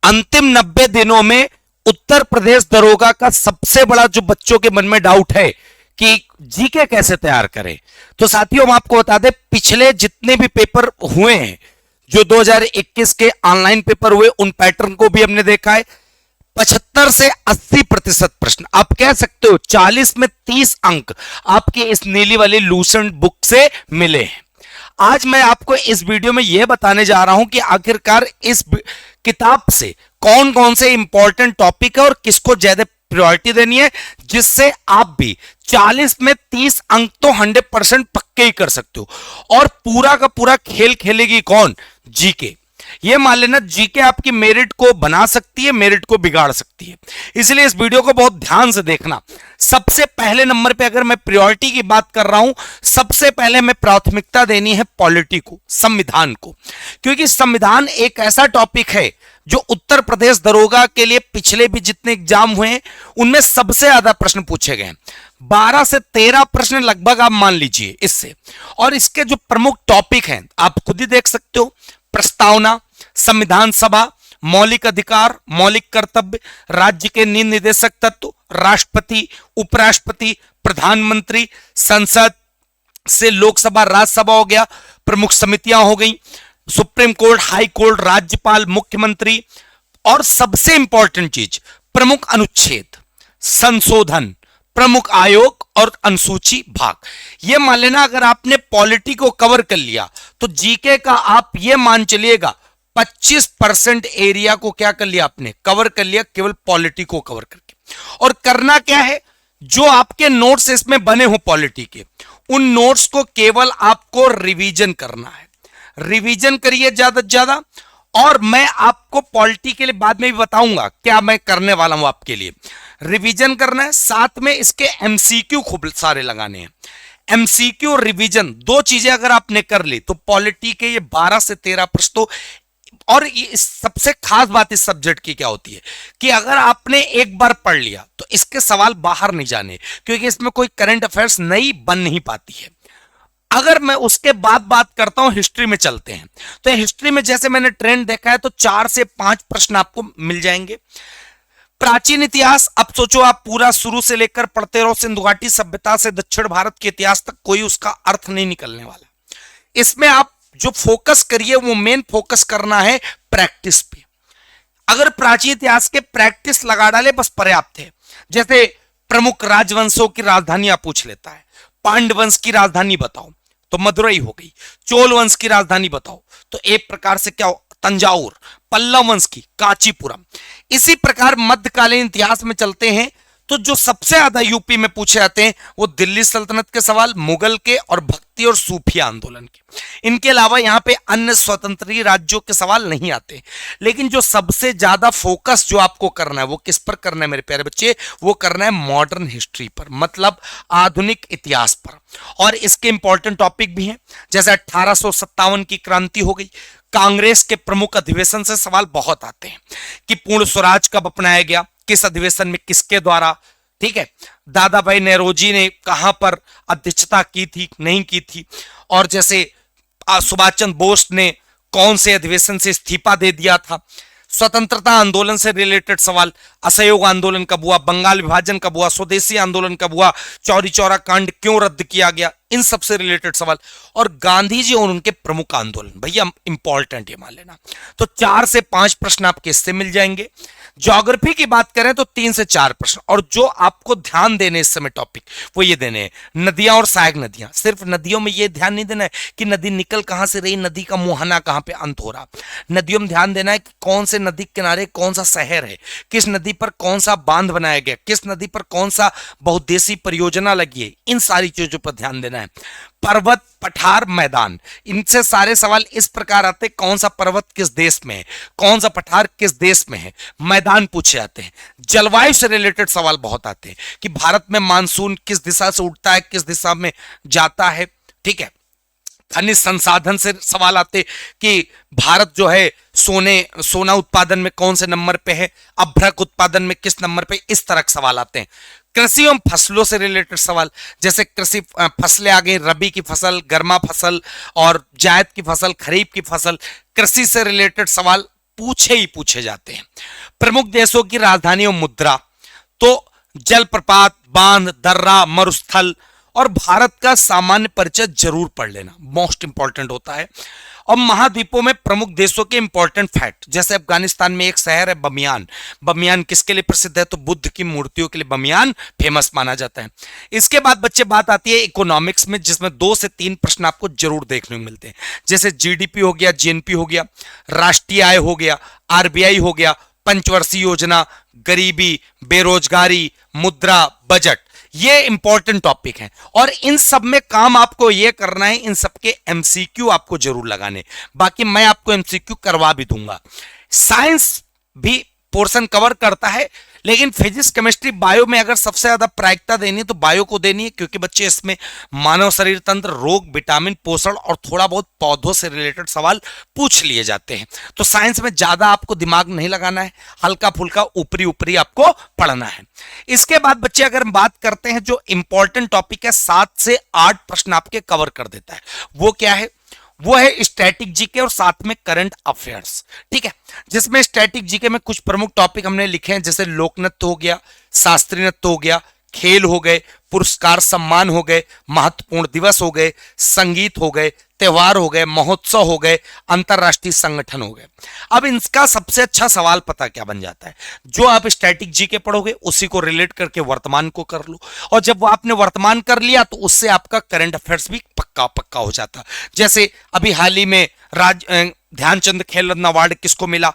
अंतिम 90 दिनों में उत्तर प्रदेश दरोगा का सबसे बड़ा जो बच्चों के मन में डाउट है कि जीके कैसे तैयार करें, तो साथियों हम आपको बता दें पिछले जितने भी पेपर हुए हैं, जो 2021 के ऑनलाइन पेपर हुए, उन पैटर्न को भी हमने देखा है। 75 से 80% प्रश्न, आप कह सकते हो 40 में 30 अंक आपके इस नीली वाली लूसेंट बुक से मिले हैं। आज मैं आपको इस वीडियो में यह बताने जा रहा हूं कि आखिरकार इस किताब से कौन कौन से इंपॉर्टेंट टॉपिक है और किसको ज्यादा प्रायोरिटी देनी है, जिससे आप भी 40 में 30 अंक तो 100% पक्के ही कर सकते हो। और पूरा का पूरा खेल खेलेगी कौन? जीके। ये मान लेना जीके आपकी मेरिट को बना सकती है, मेरिट को बिगाड़ सकती है, इसलिए इस वीडियो को बहुत ध्यान से देखना। सबसे पहले नंबर पे अगर मैं प्रायोरिटी की बात कर रहा हूं, सबसे पहले मैं प्राथमिकता देनी है पॉलिटी को, संविधान को, क्योंकि संविधान एक ऐसा टॉपिक है जो उत्तर प्रदेश दरोगा के लिए पिछले भी जितने एग्जाम हुए हैं उनमें सबसे ज्यादा प्रश्न पूछे गए हैं। 12 से 13 प्रश्न लगभग आप मान लीजिए इससे। और इसके जो प्रमुख टॉपिक हैं आप खुद ही देख सकते हो, प्रस्तावना, संविधान सभा, मौलिक अधिकार, मौलिक कर्तव्य, राज्य के नीति निर्देशक तत्व, राष्ट्रपति, उपराष्ट्रपति, प्रधानमंत्री, संसद से लोकसभा, राज्यसभा हो गया, प्रमुख समितियां हो गई, सुप्रीम कोर्ट, हाई कोर्ट, राज्यपाल, मुख्यमंत्री, और सबसे इंपॉर्टेंट चीज प्रमुख अनुच्छेद, संशोधन, प्रमुख आयोग और अनुसूची भाग। यह मान लेना अगर आपने पॉलिटी को कवर कर लिया तो जीके का आप ये मान चलिएगा 25% एरिया को क्या कर लिया आपने, कवर कर लिया, केवल पॉलिटी को कवर करके। और करना क्या है, जो आपके नोट्स इसमें बने हो पॉलिटी के, उन नोट्स को केवल आपको रिवीजन करना है। रिवीजन करिए ज्यादा से ज्यादा। और मैं आपको पॉलिटी के लिए बाद में भी बताऊंगा क्या मैं करने वाला हूं आपके लिए। रिवीजन करना है, साथ में इसके एमसीक्यू खूब सारे लगाने हैं। एमसीक्यू और रिवीजन दो चीजें अगर आपने कर ली तो पॉलिटी के ये 12 से 13 प्रश्न तो। और ये सबसे खास बात इस सब्जेक्ट की क्या होती है कि अगर आपने एक बार पढ़ लिया तो इसके सवाल बाहर नहीं जाने, क्योंकि इसमें कोई करंट अफेयर्स नई बन नहीं पाती है। अगर मैं उसके बाद बात करता हूं, हिस्ट्री में चलते हैं, तो हिस्ट्री में जैसे मैंने ट्रेंड देखा है तो 4 से 5 प्रश्न आपको मिल जाएंगे। प्राचीन इतिहास, अब सोचो आप पूरा शुरू से लेकर पढ़ते रहो, सिंधु घाटी सभ्यता से दक्षिण भारत के इतिहास तक, कोई उसका अर्थ नहीं निकलने वाला। इसमें आप जो फोकस करिए वो मेन फोकस करना है प्रैक्टिस पे। अगर प्राचीन इतिहास के प्रैक्टिस लगा डाले बस पर्याप्त है। जैसे प्रमुख राजवंशों की राजधानी आप पूछ लेता है, पांड्य वंश की राजधानी बताओ तो मदुरई हो गई, चोल वंश की राजधानी बताओ तो एक प्रकार से क्या हो, तंजाउर, पल्लव वंश की कांचीपुरम। इसी प्रकार मध्यकालीन इतिहास में चलते हैं तो जो सबसे ज्यादा यूपी में पूछे जाते हैं वो दिल्ली सल्तनत के सवाल, मुगल के और भक्ति और सूफी आंदोलन के। इनके अलावा यहां पे अन्य स्वतंत्री राज्यों के सवाल नहीं आते। लेकिन जो सबसे ज्यादा फोकस जो आपको करना है वो किस पर करना है मेरे प्यारे बच्चे, वो करना है मॉडर्न हिस्ट्री पर, मतलब आधुनिक इतिहास पर। और इसके इंपॉर्टेंट टॉपिक भी हैं, जैसे 1857 की क्रांति हो गई, कांग्रेस के प्रमुख अधिवेशन से सवाल बहुत आते हैं कि पूर्ण स्वराज कब अपनाया गया, किस अधिवेशन में, किसके द्वारा, ठीक है, दादा भाई नेहरूजी ने कहां पर अध्यक्षता की थी, नहीं की थी, और जैसे सुभाष चंद्र बोस ने कौन से अधिवेशन से इस्तीफा दे दिया था। स्वतंत्रता आंदोलन से रिलेटेड सवाल, असहयोग आंदोलन कब हुआ, बंगाल विभाजन कब हुआ, स्वदेशी आंदोलन कब हुआ, चौरी चौरा कांड क्यों रद्द किया गया, इन सब से रिलेटेड सवाल। और गांधी जी और उनके प्रमुख आंदोलन, भैया इंपॉर्टेंट है मान लेना। तो 4 से 5 प्रश्न आपके इससे मिल जाएंगे। ज्योग्राफी की बात करें तो 3 से 4 प्रश्न। और जो आपको ध्यान देने इस समय टॉपिक वो ये देने हैं, नदियां और सहायक नदियां। सिर्फ नदियों में ये ध्यान नहीं देना है कि नदी निकल कहां से रही, नदी का मुहाना कहां पे अंत हो रहा। नदियों में ध्यान देना है कि कौन से नदी किनारे कौन सा शहर है, किस नदी पर कौन सा बांध बनाया गया, किस नदी पर कौन सा बहुउद्देशीय परियोजना लगी है, इन सारी चीजों पर ध्यान देना है। पर्वत, पठार, मैदान, इनसे सारे सवाल इस प्रकार आते हैं, कौन सा पर्वत किस देश में है, कौन सा पठार किस देश में है, मैदान पूछे जाते हैं। जलवायु से रिलेटेड सवाल बहुत आते हैं कि भारत में मानसून किस दिशा से उठता है, किस दिशा में जाता है, ठीक है। खनिज संसाधन से सवाल आते कि भारत जो है सोना उत्पादन में कौन से नंबर पे है, अभ्रक उत्पादन में किस नंबर पे, इस तरह के सवाल आते हैं। कृषि एवं फसलों से रिलेटेड सवाल, जैसे कृषि फसलें आ गई, रबी की फसल, गर्मा फसल और जायद की फसल, खरीफ की फसल, कृषि से रिलेटेड सवाल पूछे ही पूछे जाते हैं। प्रमुख देशों की राजधानी और मुद्रा, तो जलप्रपात, बांध, दर्रा, मरुस्थल और भारत का सामान्य परिचय जरूर पढ़ लेना, मोस्ट इंपॉर्टेंट होता है। और महाद्वीपों में प्रमुख देशों के इंपॉर्टेंट फैक्ट, जैसे अफगानिस्तान में एक शहर है बमियान। बमियान किसके लिए प्रसिद्ध है? तो बुद्ध की मूर्तियों के लिए बमियान फेमस माना जाता है। इसके बाद बच्चे बात आती है इकोनॉमिक्स में, जिसमें 2 से 3 प्रश्न आपको जरूर देखने को मिलते हैं, जैसे जीडीपी हो गया, जीएनपी हो गया, राष्ट्रीय आय हो गया, आरबीआई हो गया, पंचवर्षीय योजना, गरीबी, बेरोजगारी, मुद्रा, बजट। ये इंपॉर्टेंट टॉपिक है और इन सब में काम आपको ये करना है, इन सब के एमसीक्यू आपको जरूर लगाने। बाकी मैं आपको एमसीक्यू करवा भी दूंगा। साइंस भी पोर्शन कवर करता है, लेकिन फिजिक्स, केमिस्ट्री, बायो में अगर सबसे ज्यादा प्रायिकता देनी है तो बायो को देनी है, क्योंकि बच्चे इसमें मानव शरीर तंत्र, रोग, विटामिन, पोषण और थोड़ा बहुत पौधों से रिलेटेड सवाल पूछ लिए जाते हैं। तो साइंस में ज्यादा आपको दिमाग नहीं लगाना है, हल्का फुल्का ऊपरी ऊपरी आपको पढ़ना है। इसके बाद बच्चे अगर हम बात करते हैं, जो इंपॉर्टेंट टॉपिक है 7 से 8 प्रश्न आपके कवर कर देता है, वो क्या है? वो है स्टैटिक जीके और साथ में करंट अफेयर्स। ठीक है, जिसमें स्टैटिक जीके में कुछ प्रमुख टॉपिक हमने लिखे हैं, जैसे लोक नृत्य हो गया, शास्त्रीय नृत्य हो गया, खेल हो गए, पुरस्कार सम्मान हो गए, महत्वपूर्ण दिवस हो गए, संगीत हो गए, त्योहार हो गए, महोत्सव हो गए, अंतरराष्ट्रीय संगठन हो गए। अब इनका सबसे अच्छा सवाल पता क्या बन जाता है? जो आप स्टैटिक जीके पढ़ोगे उसी को रिलेट करके वर्तमान को कर लो, और जब वो आपने वर्तमान कर लिया तो उससे आपका करंट अफेयर्स भी पक्का पक्का हो जाता। जैसे अभी हाल ही में ध्यानचंद खेल रत्न अवार्ड किसको मिला?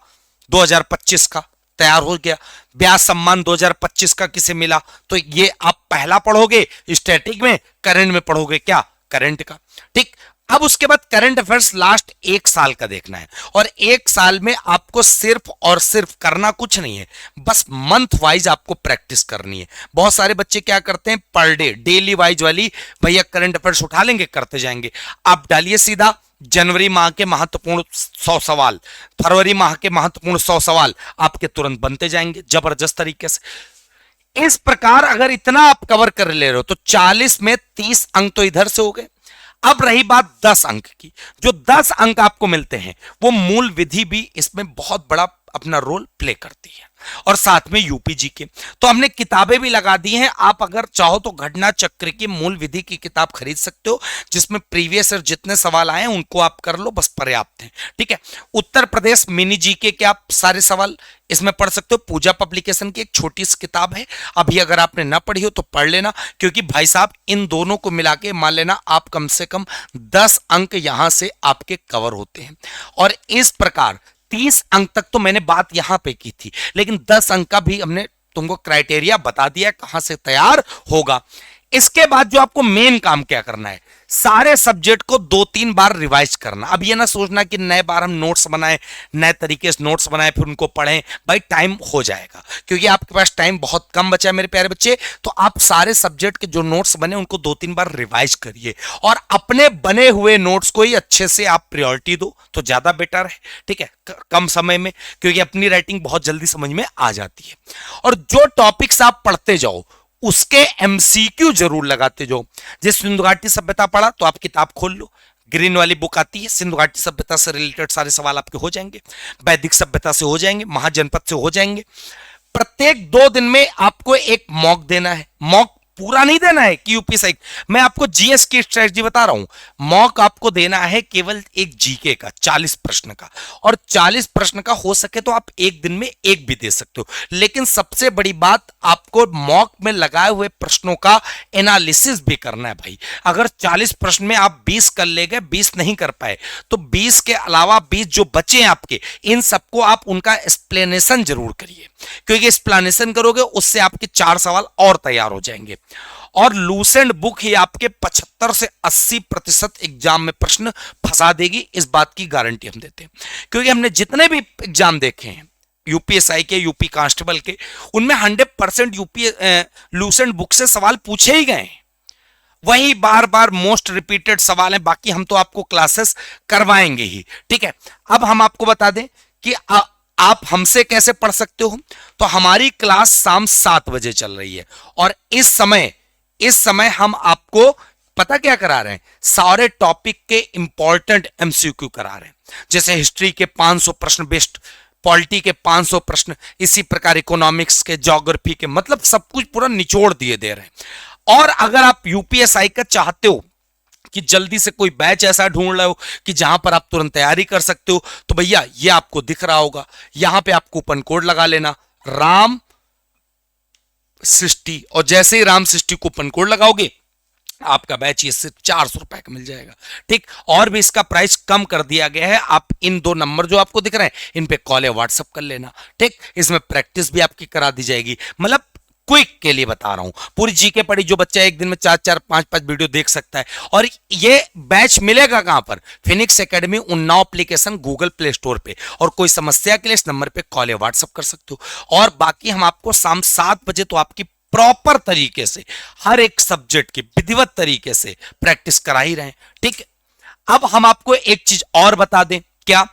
2025 का तैयार हो गया। ब्यास सम्मान 2025 का किसे मिला? तो ये आप पहला पढ़ोगे स्टैटिक में, करंट में पढ़ोगे क्या? करंट का। ठीक, अब उसके बाद करंट अफेयर्स लास्ट 1 साल का देखना है, और 1 साल में आपको सिर्फ और सिर्फ करना कुछ नहीं है, बस मंथ वाइज आपको प्रैक्टिस करनी है। बहुत सारे बच्चे क्या करते हैं, पर डे डेली वाइज वाली, भैया करंट अफेयर्स उठा लेंगे, करते जाएंगे। आप डालिए सीधा जनवरी माह के महत्वपूर्ण 100 सवाल, फरवरी माह के महत्वपूर्ण 100 सवाल, आपके तुरंत बनते जाएंगे जबरदस्त तरीके से। इस प्रकार अगर इतना आप कवर कर ले रहे हो तो 40 में 30 अंक तो इधर से हो गए। अब रही बात 10 अंक की, जो 10 अंक आपको मिलते हैं वो मूल विधि भी इसमें बहुत बड़ा अपना रोल प्ले करती है, और साथ में यूपीजी के। तो हमने किताबें भी लगा दी हैं, आप अगर चाहो तो घटना चक्र की मूल विधि की किताब खरीद सकते हो, जिसमें प्रीवियस ईयर जितने सवाल आए उनको आप कर लो, बस पर्याप्त है। ठीक है, उत्तर प्रदेश मिनी जीके के आप सारे सवाल इसमें पढ़ सकते हो। पूजा पब्लिकेशन की एक छोटी सी किताब है, अभी अगर आपने ना पढ़ी हो तो पढ़ लेना, क्योंकि भाई साहब इन दोनों को मिला के मान लेना आप कम से कम 10 अंक यहां से आपके कवर होते हैं। और इस प्रकार 30 अंक तक तो मैंने बात यहां पे की थी, लेकिन 10 अंक का भी हमने तुमको क्राइटेरिया बता दिया कहां से तैयार होगा। इसके बाद जो आपको मेन काम क्या करना है, सारे सब्जेक्ट को 2-3 बार रिवाइज करना। अब ये ना सोचना कि नए बार हम नोट्स बनाए, नए तरीके से नोट्स बनाए फिर उनको पढ़ें, भाई टाइम हो जाएगा, क्योंकि आपके पास टाइम बहुत कम बचा है मेरे प्यारे बच्चे। तो आप सारे सब्जेक्ट के जो नोट्स बने उनको 2-3 बार रिवाइज करिए, और अपने बने हुए नोट्स को ही अच्छे से आप प्रायोरिटी दो तो ज्यादा बेटर है। ठीक है, कम समय में, क्योंकि अपनी राइटिंग बहुत जल्दी समझ में आ जाती है। और जो टॉपिक्स आप पढ़ते जाओ उसके एमसीक्यू जरूर लगाते जाओ। जिस सिंधु घाटी सभ्यता पढ़ा तो आप किताब खोल लो, ग्रीन वाली बुक आती है, सिंधु घाटी सभ्यता से रिलेटेड सारे सवाल आपके हो जाएंगे, वैदिक सभ्यता से हो जाएंगे, महाजनपद से हो जाएंगे। प्रत्येक 2 दिन में आपको एक मॉक देना है, मॉक पूरा नहीं देना है कि यूपी साइड। मैं आपको जीएस की स्ट्रेटजी बता रहा हूं, मॉक आपको देना है केवल एक जीके का 40 प्रश्न का, और 40 प्रश्न का हो सके तो आप एक दिन में एक भी दे सकते हो। लेकिन सबसे बड़ी बात, आपको मॉक में लगाए हुए प्रश्नों का एनालिसिस भी करना है भाई। अगर 40 प्रश्न में आप 20 कर ले गए, 20 नहीं कर पाए, तो 20 के अलावा 20 जो बचे हैं आपके, इन सबको आप उनका एक्सप्लेनेशन जरूर करिए, क्योंकि एक्सप्लेनेशन करोगे उससे आपके 4 सवाल और तैयार हो जाएंगे। और लूसेंट बुक ही आपके 75 से 80% एग्जाम में प्रश्न फंसा देगी, इस बात की गारंटी हम देते हैं, क्योंकि हमने जितने भी एग्जाम देखे हैं यूपीएसआई के, यूपी कांस्टेबल के, उनमें 100% यूपी लूसेंट बुक से सवाल पूछे ही गए, वही बार बार मोस्ट रिपीटेड सवाल है। बाकी हम तो आपको क्लासेस करवाएंगे ही। ठीक है, अब हम आपको बता दें कि आप हमसे कैसे पढ़ सकते हो। तो हमारी क्लास शाम 7 बजे चल रही है, और इस समय हम आपको पता क्या करा रहे हैं, सारे टॉपिक के इंपॉर्टेंट एमसीक्यू करा रहे हैं। जैसे हिस्ट्री के 500 प्रश्न बेस्ट पॉलिटी के 500 प्रश्न, इसी प्रकार इकोनॉमिक्स के, ज्योग्राफी के, मतलब सब कुछ पूरा निचोड़ दिए दे रहे हैं। और अगर आप यूपीएसआई का चाहते हो कि जल्दी से कोई बैच ऐसा ढूंढ रहे हो कि जहां पर आप तुरंत तैयारी कर सकते हो, तो भैया ये आपको दिख रहा होगा, यहां पे आप कूपन कोड लगा लेना राम सृष्टि, और जैसे ही राम सृष्टि कूपन कोड लगाओगे आपका बैच ये सिर्फ 400 रुपए का मिल जाएगा। ठीक, और भी इसका प्राइस कम कर दिया गया है। आप इन 2 नंबर जो आपको दिख रहे हैं इन पे कॉल या व्हाट्सअप कर लेना। ठीक, इसमें प्रैक्टिस भी आपकी करा दी जाएगी। मतलब क्विक के लिए बता रहा हूं, पूरी जीके पढ़ी जो बच्चा एक दिन में 4-4, 5-5 वीडियो देख सकता है। और ये बैच मिलेगा कहां पर? Phoenix academy Unnao application Google play store पे। और कोई समस्या के लिए इस नंबर पे कॉल या व्हाट्सअप कर सकते हो। और बाकी हम आपको शाम 7 बजे तो आपकी प्रॉपर तरीके से हर एक सब्जेक्ट की विधिवत तरीके से प्रैक्टिस करा ही रहे हैं। ठीक है, अब हम आपको एक चीज और बता दें, क्या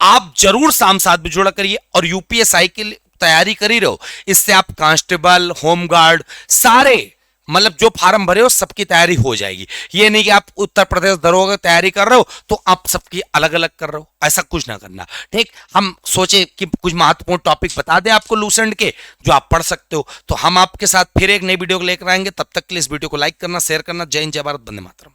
आप जरूर शाम 7 बजे जुड़ा करिए और यूपीएसआई की तैयारी कर ही रहो। इससे आप कांस्टेबल, होमगार्ड, सारे मतलब जो फार्म भरे हो सबकी तैयारी हो जाएगी। ये नहीं कि आप उत्तर प्रदेश दरोगा की तैयारी कर रहे हो तो आप सबकी अलग अलग कर रहे हो, ऐसा कुछ ना करना। ठीक, हम सोचे कि कुछ महत्वपूर्ण टॉपिक बता दें आपको लूसेंट के जो आप पढ़ सकते हो। तो हम आपके साथ फिर एक नई वीडियो लेकर आएंगे, तब तक के लिए इस वीडियो को लाइक करना, शेयर करना। जय हिंद, जय भारत, वंदे मातरम।